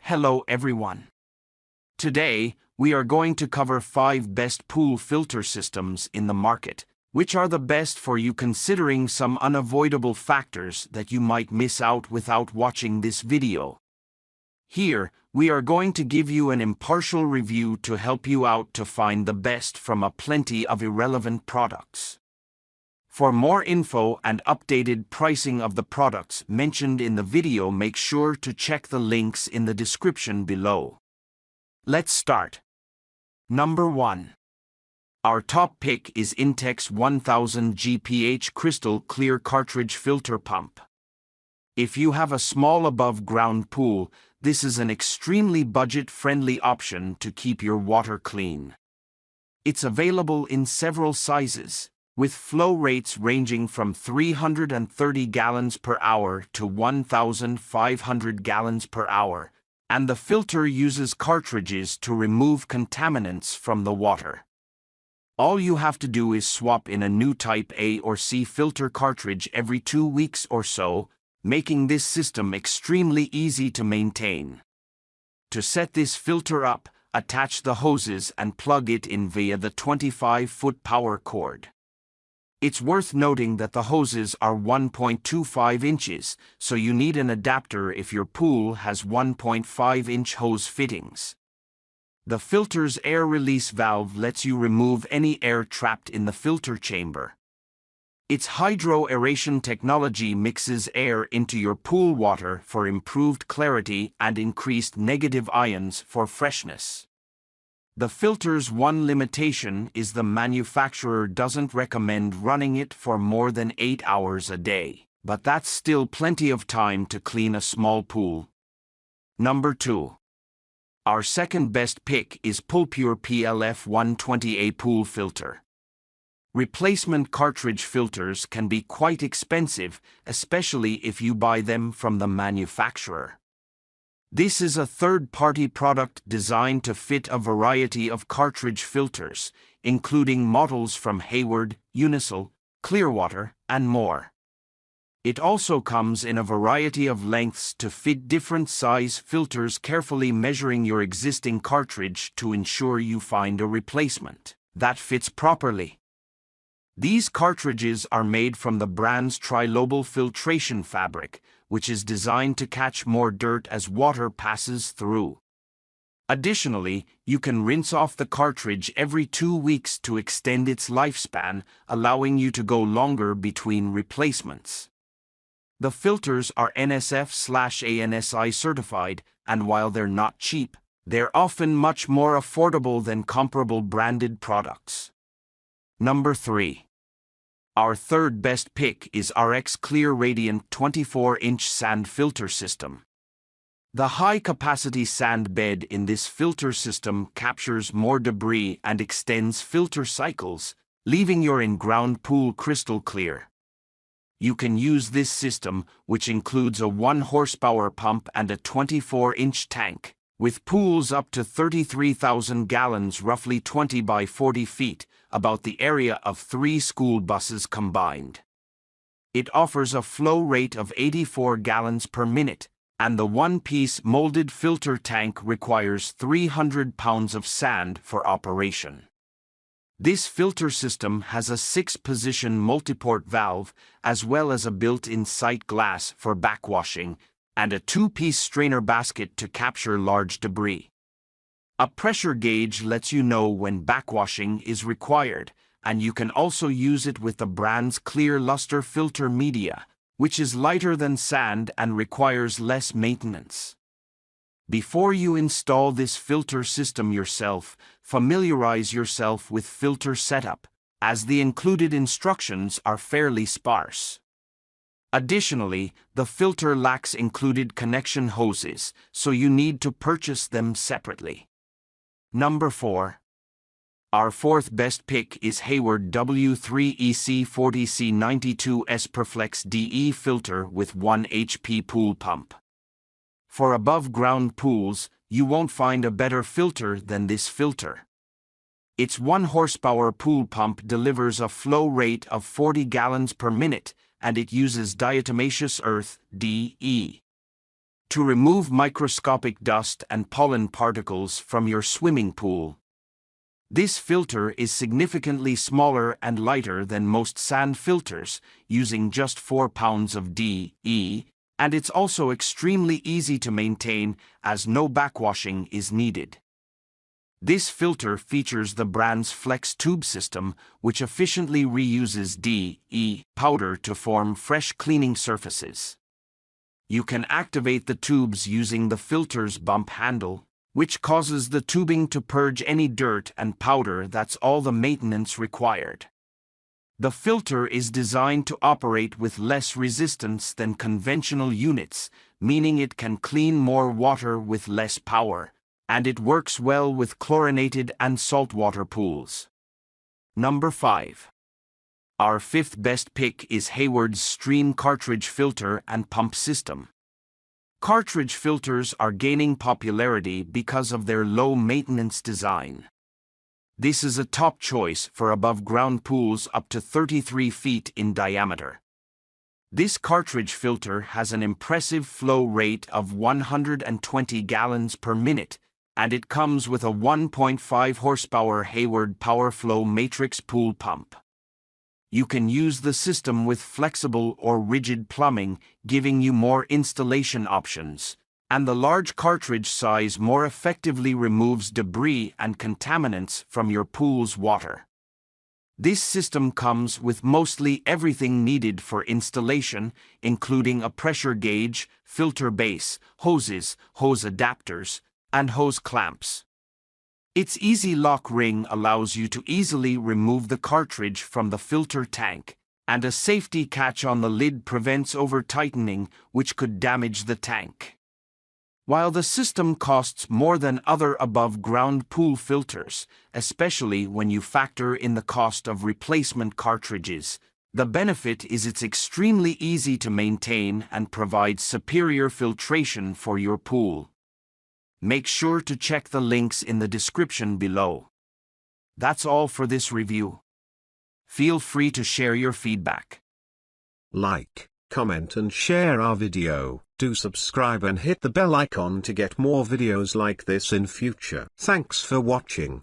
Hello everyone. Today, we are going to cover 5 best pool filter systems in the market, which are the best for you considering some unavoidable factors that you might miss out without watching this video. Here, we are going to give you an impartial review to help you out to find the best from a plenty of irrelevant products. For more info and updated pricing of the products mentioned in the video, make sure to check the links in the description below. Let's start. Number 1. Our top pick is Intex 1000 GPH Krystal Clear Cartridge Filter Pump. If you have a small above-ground pool, this is an extremely budget-friendly option to keep your water clean. It's available in several sizes, with flow rates ranging from 330 gallons per hour to 1,500 gallons per hour, and the filter uses cartridges to remove contaminants from the water. All you have to do is swap in a new type A or C filter cartridge every 2 weeks or so, making this system extremely easy to maintain. To set this filter up, attach the hoses and plug it in via the 25-foot power cord. It's worth noting that the hoses are 1.25 inches, so you need an adapter if your pool has 1.5-inch hose fittings. The filter's air release valve lets you remove any air trapped in the filter chamber. Its hydro-aeration technology mixes air into your pool water for improved clarity and increased negative ions for freshness. The filter's one limitation is the manufacturer doesn't recommend running it for more than 8 hours a day, but that's still plenty of time to clean a small pool. Number 2. Our second best pick is POOLPURE PLF 120A Pool Filter. Replacement cartridge filters can be quite expensive, especially if you buy them from the manufacturer. This is a third-party product designed to fit a variety of cartridge filters, including models from Hayward, Unisol, Clearwater, and more. It also comes in a variety of lengths to fit different size filters, carefully measuring your existing cartridge to ensure you find a replacement that fits properly. These cartridges are made from the brand's trilobal filtration fabric, which is designed to catch more dirt as water passes through. Additionally, you can rinse off the cartridge every 2 weeks to extend its lifespan, allowing you to go longer between replacements. The filters are NSF/ANSI certified, and while they're not cheap, they're often much more affordable than comparable branded products. Number 3. Our third best pick is RX Clear Radiant 24-inch Sand Filter System. The high-capacity sand bed in this filter system captures more debris and extends filter cycles, leaving your in-ground pool crystal clear. You can use this system, which includes a 1-horsepower pump and a 24-inch tank, with pools up to 33,000 gallons, roughly 20 by 40 feet, about the area of 3 school buses combined. It offers a flow rate of 84 gallons per minute, and the one-piece molded filter tank requires 300 pounds of sand for operation. This filter system has a 6-position multiport valve, as well as a built-in sight glass for backwashing, and a 2-piece strainer basket to capture large debris. A pressure gauge lets you know when backwashing is required, and you can also use it with the brand's clear luster filter media, which is lighter than sand and requires less maintenance. Before you install this filter system yourself, familiarize yourself with filter setup, as the included instructions are fairly sparse. Additionally, the filter lacks included connection hoses, so you need to purchase them separately. Number 4. Our fourth best pick is Hayward W3EC40C92S Perflex DE filter with 1 HP pool pump. For above-ground pools, you won't find a better filter than this filter. Its 1-horsepower pool pump delivers a flow rate of 40 gallons per minute, and it uses diatomaceous earth, DE. to remove microscopic dust and pollen particles from your swimming pool. This filter is significantly smaller and lighter than most sand filters, using just 4 pounds of DE, and it's also extremely easy to maintain as no backwashing is needed. This filter features the brand's Flex tube system, which efficiently reuses DE powder to form fresh cleaning surfaces. You can activate the tubes using the filter's bump handle, which causes the tubing to purge any dirt and powder. That's all the maintenance required. The filter is designed to operate with less resistance than conventional units, meaning it can clean more water with less power, and it works well with chlorinated and saltwater pools. Number 5. Our 5th best pick is Hayward's XStream cartridge filter and pump system. Cartridge filters are gaining popularity because of their low-maintenance design. This is a top choice for above-ground pools up to 33 feet in diameter. This cartridge filter has an impressive flow rate of 120 gallons per minute, and it comes with a 1.5 horsepower Hayward PowerFlow Matrix pool pump. You can use the system with flexible or rigid plumbing, giving you more installation options, and the large cartridge size more effectively removes debris and contaminants from your pool's water. This system comes with mostly everything needed for installation, including a pressure gauge, filter base, hoses, hose adapters, and hose clamps. Its easy lock ring allows you to easily remove the cartridge from the filter tank, and a safety catch on the lid prevents over-tightening, which could damage the tank. While the system costs more than other above-ground pool filters, especially when you factor in the cost of replacement cartridges, the benefit is it's extremely easy to maintain and provides superior filtration for your pool. Make sure to check the links in the description below. That's all for this review. Feel free to share your feedback. Like, comment and share our video. Do subscribe and hit the bell icon to get more videos like this in future. Thanks for watching.